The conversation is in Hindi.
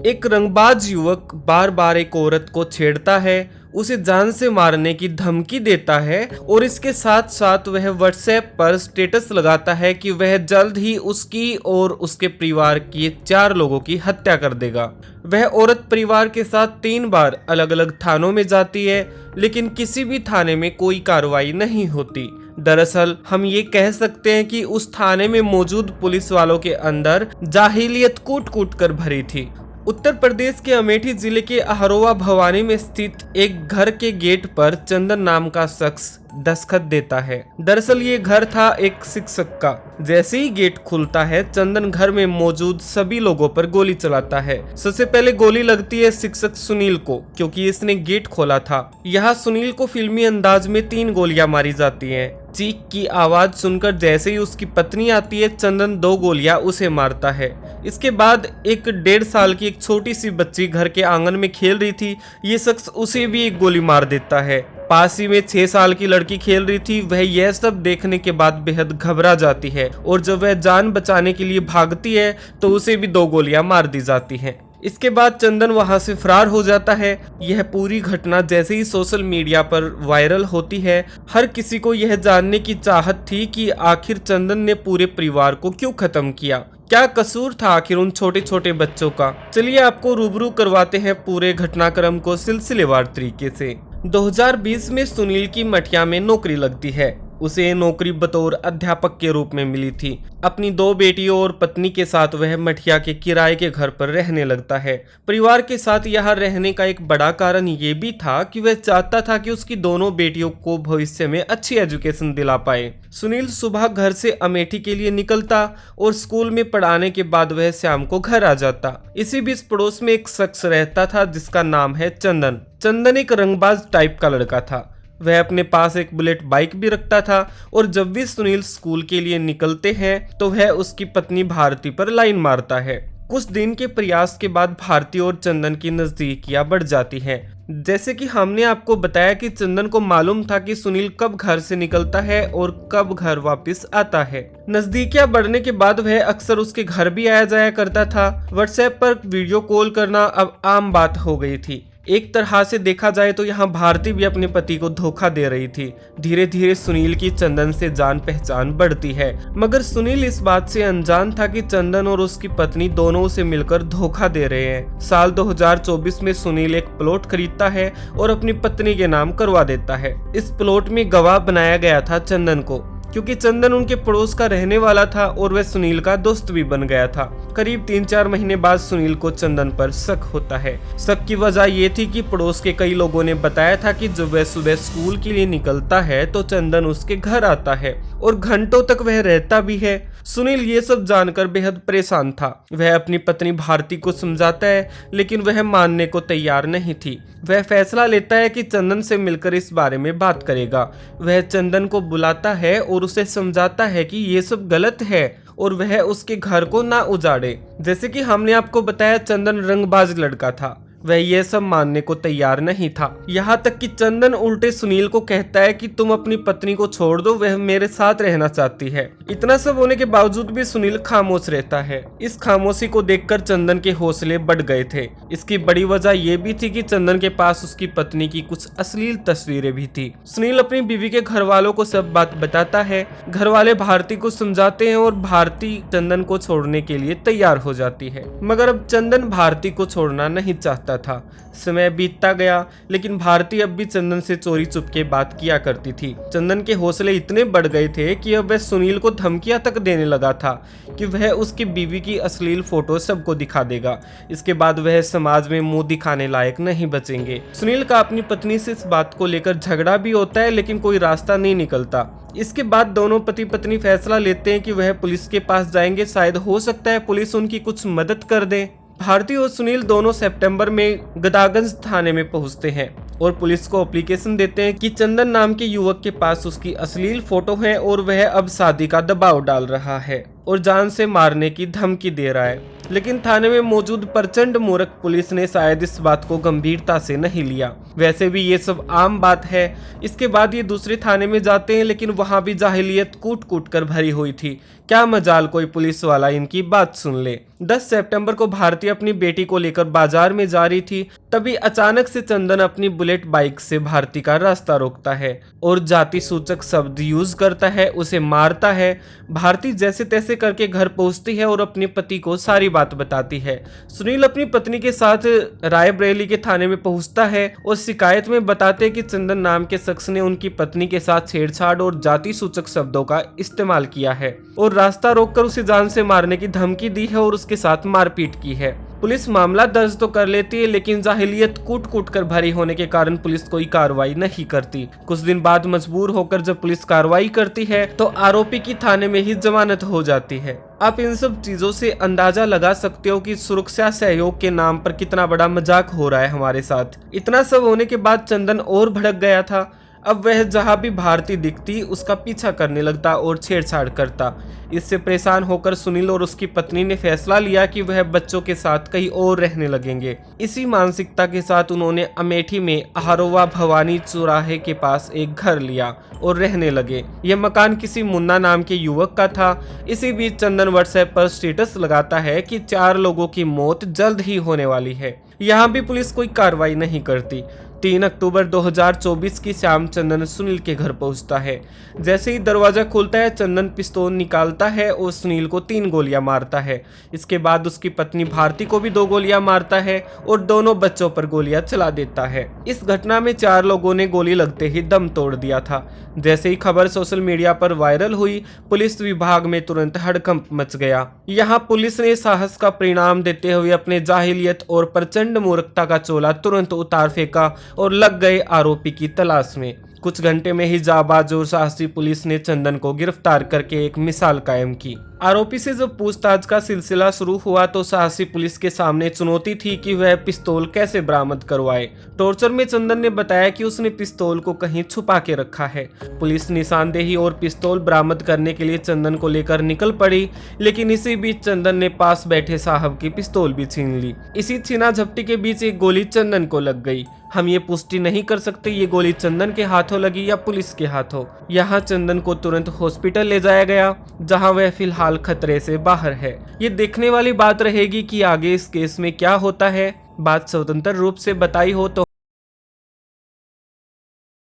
एक रंगबाज युवक बार बार एक औरत को छेड़ता है, उसे जान से मारने की धमकी देता है और इसके साथ साथ वह व्हाट्सएप पर स्टेटस लगाता है कि वह जल्द ही उसकी और उसके परिवार के 4 लोगों की हत्या कर देगा। वह औरत परिवार के साथ 3 बार अलग अलग थानों में जाती है, लेकिन किसी भी थाने में कोई कार्रवाई नहीं होती। दरअसल हम ये कह सकते हैं कि उस थाने में मौजूद पुलिस वालों के अंदर जाहिलियत कूट कूट कर भरी थी। उत्तर प्रदेश के अमेठी जिले के अहरोवा भवानी में स्थित एक घर के गेट पर चंदन नाम का शख्स दस्तखत देता है। दरअसल ये घर था एक शिक्षक का। जैसे ही गेट खुलता है, चंदन घर में मौजूद सभी लोगों पर गोली चलाता है। सबसे पहले गोली लगती है शिक्षक सुनील को, क्योंकि इसने गेट खोला था। यहाँ सुनील को फिल्मी अंदाज में 3 गोलियां मारी जाती हैं। चीख की आवाज सुनकर जैसे ही उसकी पत्नी आती है, चंदन 2 गोलियां उसे मारता है। इसके बाद एक 1.5 साल की एक छोटी सी बच्ची घर के आंगन में खेल रही थी, ये शख्स उसे भी एक गोली मार देता है। पास ही में 6 साल की लड़की खेल रही थी, वह यह सब देखने के बाद बेहद घबरा जाती है और जब वह जान बचाने के लिए भागती है तो उसे भी 2 गोलियां मार दी जाती हैं। इसके बाद चंदन वहां से फरार हो जाता है। यह पूरी घटना जैसे ही सोशल मीडिया पर वायरल होती है, हर किसी को यह जानने की चाहत थी कि आखिर चंदन ने पूरे परिवार को क्यों खत्म किया। क्या कसूर था आखिर उन छोटे छोटे बच्चों का। चलिए आपको रूबरू करवाते हैं पूरे घटनाक्रम को सिलसिलेवार तरीके से। 2020 में सुनील की मठिया में नौकरी लगती है। उसे नौकरी बतौर अध्यापक के रूप में मिली थी। अपनी 2 बेटियों और पत्नी के साथ वह मठिया के किराए के घर पर रहने लगता है। परिवार के साथ यहाँ रहने का एक बड़ा कारण ये भी था कि वह चाहता था कि उसकी दोनों बेटियों को भविष्य में अच्छी एजुकेशन दिला पाए। सुनील सुबह घर से अमेठी के लिए निकलता और स्कूल में पढ़ाने के बाद वह शाम को घर आ जाता। इसी बीच पड़ोस में एक शख्स रहता था जिसका नाम है चंदन। चंदन एक रंगबाज टाइप का लड़का था। वह अपने पास एक बुलेट बाइक भी रखता था और जब भी सुनील स्कूल के लिए निकलते हैं तो वह उसकी पत्नी भारती पर लाइन मारता है। कुछ दिन के प्रयास के बाद भारती और चंदन की नजदीकियां बढ़ जाती हैं। जैसे कि हमने आपको बताया कि चंदन को मालूम था कि सुनील कब घर से निकलता है और कब घर वापस आता है। नजदीकियां बढ़ने के बाद वह अक्सर उसके घर भी आया जाया करता था। व्हाट्सएप पर वीडियो कॉल करना अब आम बात हो गई थी। एक तरह से देखा जाए तो यहाँ भारती भी अपने पति को धोखा दे रही थी। धीरे धीरे सुनील की चंदन से जान पहचान बढ़ती है, मगर सुनील इस बात से अनजान था कि चंदन और उसकी पत्नी दोनों उसे मिलकर धोखा दे रहे हैं। साल 2024 में सुनील एक प्लॉट खरीदता है और अपनी पत्नी के नाम करवा देता है। इस प्लॉट में गवाह बनाया गया था चंदन को, क्योंकि चंदन उनके पड़ोस का रहने वाला था और वह सुनील का दोस्त भी बन गया था। करीब 3-4 महीने बाद सुनील को चंदन पर शक होता है। शक की वजह ये थी कि पड़ोस के कई लोगों ने बताया था कि जब वह सुबह स्कूल के लिए निकलता है तो चंदन उसके घर आता है और घंटों तक वह रहता भी है। सुनील ये सब जानकर बेहद परेशान था। वह अपनी पत्नी भारती को समझाता है, लेकिन वह मानने को तैयार नहीं थी। वह फैसला लेता है कि चंदन से मिलकर इस बारे में बात करेगा। वह चंदन को बुलाता है और उसे समझाता है कि ये सब गलत है और वह उसके घर को ना उजाड़े। जैसे कि हमने आपको बताया, चंदन रंगबाज लड़का था। वह यह सब मानने को तैयार नहीं था। यहाँ तक कि चंदन उल्टे सुनील को कहता है कि तुम अपनी पत्नी को छोड़ दो, वह मेरे साथ रहना चाहती है। इतना सब होने के बावजूद भी सुनील खामोश रहता है। इस खामोशी को देखकर चंदन के हौसले बढ़ गए थे। इसकी बड़ी वजह यह भी थी कि चंदन के पास उसकी पत्नी की कुछ अश्लील तस्वीरें भी थी। सुनील अपनी बीवी के घर वालों को सब बात बताता है। घर वाले भारती को समझाते हैं और भारती चंदन को छोड़ने के लिए तैयार हो जाती है, मगर अब चंदन भारती को छोड़ना नहीं चाहता था। समय बीतता गया, लेकिन भारती अब भी चंदन से चोरी चुपके बात किया करती थी। चंदन के हौसले इतने बढ़ गए थे कि अब वह सुनील को धमकियां तक देने लगा था कि वह उसकी बीवी की अश्लील फोटो सबको दिखा देगा। इसके बाद वह समाज में मुंह दिखाने लायक नहीं बचेंगे। सुनील का अपनी पत्नी से इस बात को लेकर झगड़ा भी होता है, लेकिन कोई रास्ता नहीं निकलता। इसके बाद दोनों पति पत्नी फैसला लेते हैं कि वह पुलिस के पास जाएंगे। शायद हो सकता है पुलिस उनकी कुछ मदद कर दे। भारती और सुनील दोनों सितंबर में गदागंज थाने में पहुंचते हैं और पुलिस को एप्लीकेशन देते हैं कि चंदन नाम के युवक के पास उसकी अश्लील फोटो है और वह अब शादी का दबाव डाल रहा है और जान से मारने की धमकी दे रहा है। लेकिन थाने में मौजूद प्रचंड मूर्ख पुलिस ने शायद इस बात को गंभीरता से नहीं लिया। वैसे भी ये सब आम बात है। इसके बाद ये दूसरे थाने में जाते हैं, लेकिन वहां भी जाहिलियत कूट कूट कर भरी हुई थी। क्या मजाल कोई पुलिस वाला इनकी बात सुन ले। 10 सितंबर को भारती अपनी बेटी को लेकर बाजार में जा रही थी, तभी अचानक से चंदन अपनी बुलेट बाइक से भारती का रास्ता रोकता है और जाति सूचक शब्द यूज करता है, उसे मारता है। भारती जैसे तैसे करके घर पहुंचती है और अपने पति को सारी बात बताती है। सुनील अपनी पत्नी के साथ रायबरेली के थाने में पहुंचता है और शिकायत में बताते हैं कि चंदन नाम के शख्स ने उनकी पत्नी के साथ छेड़छाड़ और जाति सूचक शब्दों का इस्तेमाल किया है और रास्ता रोककर उसे जान से मारने की धमकी दी है और उसके साथ मारपीट की है। पुलिस मामला दर्ज तो कर लेती है, लेकिन जाहिलियत कूट कूट कर भरी होने के कारण पुलिस कोई कार्रवाई नहीं करती। कुछ दिन बाद मजबूर होकर जब पुलिस कार्रवाई करती है तो आरोपी की थाने में ही जमानत हो जाती है। आप इन सब चीजों से अंदाजा लगा सकते हो कि सुरक्षा सहयोग के नाम पर कितना बड़ा मजाक हो रहा है हमारे साथ। इतना सब होने के बाद चंदन और भड़क गया था। अब वह जहां भी भारती दिखती उसका पीछा करने लगता और छेड़छाड़ करता। इससे परेशान होकर सुनील और उसकी पत्नी ने फैसला लिया कि वह बच्चों के साथ कहीं और रहने लगेंगे। इसी मानसिकता के साथ उन्होंने अमेठी में आहारोवा भवानी चौराहे के पास एक घर लिया और रहने लगे। यह मकान किसी मुन्ना नाम के युवक का था। इसी बीच चंदन व्हाट्सएप पर स्टेटस लगाता है कि 4 लोगों की मौत जल्द ही होने वाली है। यहाँ भी पुलिस कोई कार्रवाई नहीं करती। 3 अक्टूबर 2024 की शाम चंदन सुनील के घर पहुंचता है। जैसे ही दरवाजा खुलता है चंदन पिस्तौल निकालता है और सुनील को 3 गोलियां मारता है। इसके बाद उसकी पत्नी भारती को भी 2 गोलियां मारता है और दोनों बच्चों पर गोलियां चला देता है। इस घटना में 4 लोगों ने गोली लगते ही दम तोड़ दिया था। जैसे ही खबर सोशल मीडिया पर वायरल हुई, पुलिस विभाग में तुरंत हड़कंप मच गया। यहाँ पुलिस ने साहस का परिणाम देते हुए अपने जाहिलियत और प्रचंड मूर्खता का चोला तुरंत उतार फेंका और लग गए आरोपी की तलाश में। कुछ घंटे में ही जाबाज और साहसी पुलिस ने चंदन को गिरफ्तार करके एक मिसाल कायम की। आरोपी से जब पूछताछ का सिलसिला शुरू हुआ तो साहसी पुलिस के सामने चुनौती थी कि वह पिस्तौल कैसे बरामद करवाए। टॉर्चर में चंदन ने बताया कि उसने पिस्तौल को कहीं छुपा के रखा है। पुलिस निशानदेही और पिस्तौल बरामद करने के लिए चंदन को लेकर निकल पड़ी, लेकिन इसी बीच चंदन ने पास बैठे साहब की पिस्तौल भी छीन ली। इसी छीना झपटी के बीच एक गोली चंदन को लग गई। हम ये पुष्टि नहीं कर सकते ये गोली चंदन के हाथों लगी या पुलिस के हाथों। यहाँ चंदन को तुरंत हॉस्पिटल ले जाया गया, जहाँ वह फिलहाल खतरे से बाहर है। ये देखने वाली बात रहेगी कि आगे इस केस में क्या होता है। बात स्वतंत्र रूप से बताई हो तो